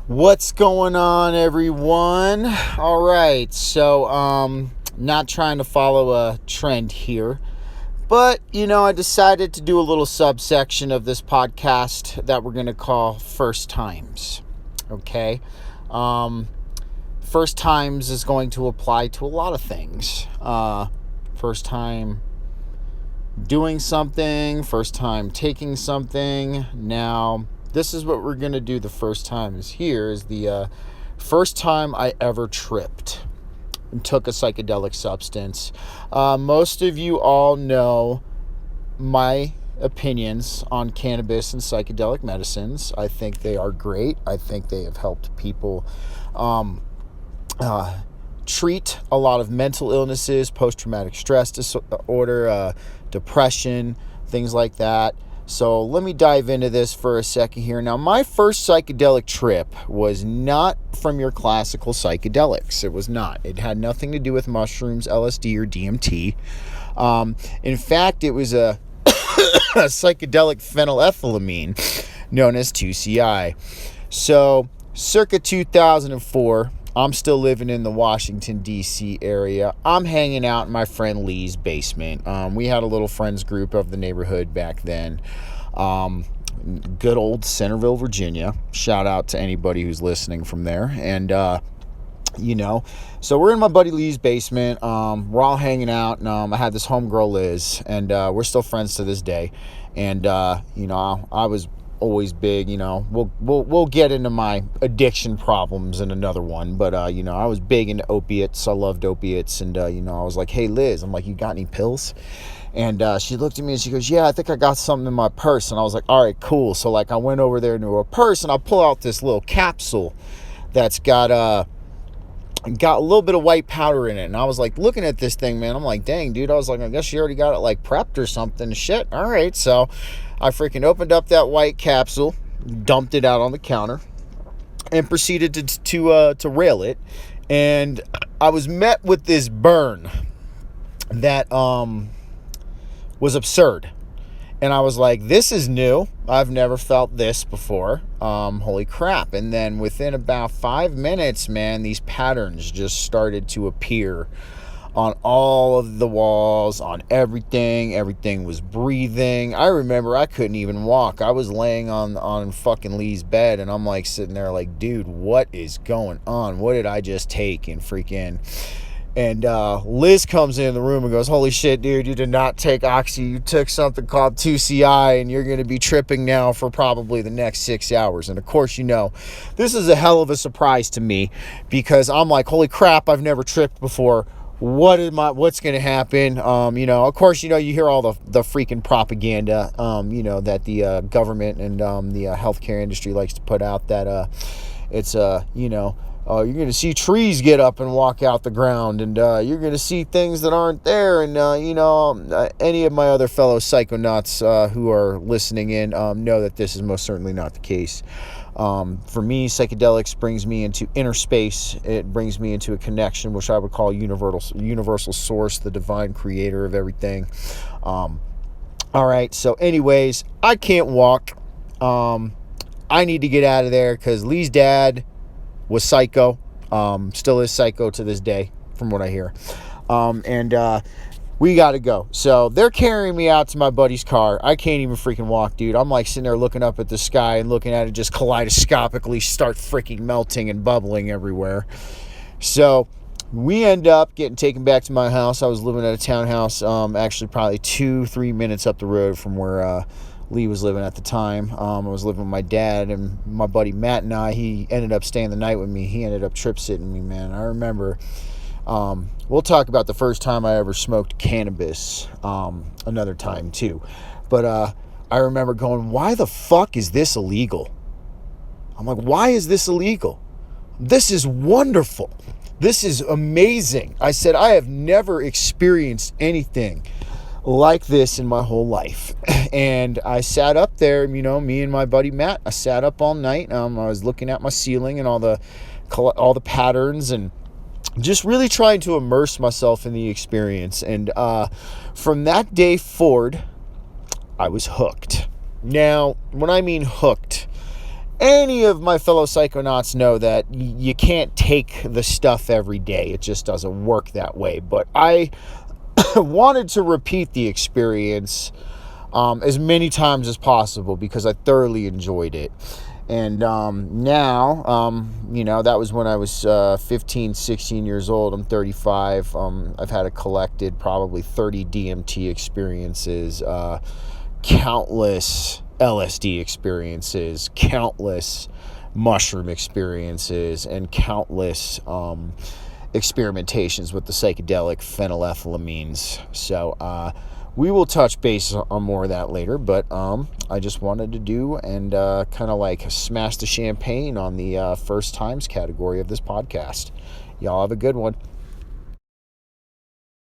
What's going on, everyone? All right, so not trying to follow a trend here, but I decided to do a little subsection of this podcast that we're going to call First Times. Okay? First Times is going to apply to a lot of things. First time doing something, first time taking something. Now, this is what we're going to do the first time is the first time I ever tripped and took a psychedelic substance. Most of you all know my opinions on cannabis and psychedelic medicines. I think they are great. I think they have helped people treat a lot of mental illnesses, post-traumatic stress disorder, depression, things like that. So let me dive into this for a second here. Now, my first psychedelic trip was not from your classical psychedelics. It was not. It had nothing to do with mushrooms, LSD, or DMT. In fact, it was a psychedelic phenylethylamine known as 2CI. So, circa 2004, I'm still living in the Washington, D.C. area. I'm hanging out in my friend Lee's basement. We had a little friends group of the neighborhood back then. Good old Centerville, Virginia. Shout out to anybody who's listening from there. And, so we're in my buddy Lee's basement. We're all hanging out. And I had this homegirl, Liz, and we're still friends to this day. And, I was always big, we'll get into my addiction problems in another one, but I was big into opiates. I loved opiates, and I was like, hey Liz, I'm like, you got any pills? And she looked at me and she goes, yeah, I think I got something in my purse. And I was like, all right, cool. So like I went over there into her purse and I pull out this little capsule that's got a little bit of white powder in it. And I was like looking at this thing, man, I'm like, dang dude, I was like, I guess you already got it like prepped or something. Shit, all right. So I freaking opened up that white capsule, dumped it out on the counter, and proceeded to rail it. And I was met with this burn that was absurd. And I was like, this is new. I've never felt this before. Holy crap. And then within about 5 minutes, man, these patterns just started to appear on all of the walls, on everything. Everything was breathing. I remember I couldn't even walk. I was laying on fucking Lee's bed, and I'm like sitting there like, dude, what is going on? What did I just take? And Liz comes in the room and goes, holy shit, dude, you did not take Oxy. You took something called 2CI, and you're going to be tripping now for probably the next 6 hours. And of course, this is a hell of a surprise to me, because I'm like, holy crap, I've never tripped before. What's going to happen? Of course, you hear all the freaking propaganda, that the government and the healthcare industry likes to put out, that it's, you're going to see trees get up and walk out the ground, and you're going to see things that aren't there. And, any of my other fellow psychonauts who are listening in know that this is most certainly not the case. For me, psychedelics brings me into inner space. It brings me into a connection, which I would call universal source, the divine creator of everything. All right. So anyways, I can't walk. I need to get out of there because Lee's dad was psycho. Still is psycho to this day, from what I hear. We got to go. So they're carrying me out to my buddy's car. I can't even freaking walk, dude. I'm like sitting there looking up at the sky and looking at it just kaleidoscopically start freaking melting and bubbling everywhere. So we end up getting taken back to my house. I was living at a townhouse, actually probably 2-3 minutes up the road from where Lee was living at the time. I was living with my dad, and my buddy Matt and he ended up staying the night with me. He ended up trip sitting me, man. I remember... we'll talk about the first time I ever smoked cannabis another time too. But I remember going, why the fuck is this illegal? I'm like, why is this illegal? This is wonderful. This is amazing. I said, I have never experienced anything like this in my whole life. And I sat up there, me and my buddy Matt, I sat up all night. I was looking at my ceiling and all the patterns, and just really trying to immerse myself in the experience. And from that day forward, I was hooked. Now, when I mean hooked, any of my fellow psychonauts know that you can't take the stuff every day. It just doesn't work that way. But I wanted to repeat the experience as many times as possible because I thoroughly enjoyed it. And now, that was when I was 15, 16 years old. I'm 35. I've had collected probably 30 DMT experiences, countless LSD experiences, countless mushroom experiences, and countless experimentations with the psychedelic phenylethylamines. So we will touch base on more of that later, but I just wanted to do and kind of like smash the champagne on the first times category of this podcast. Y'all have a good one.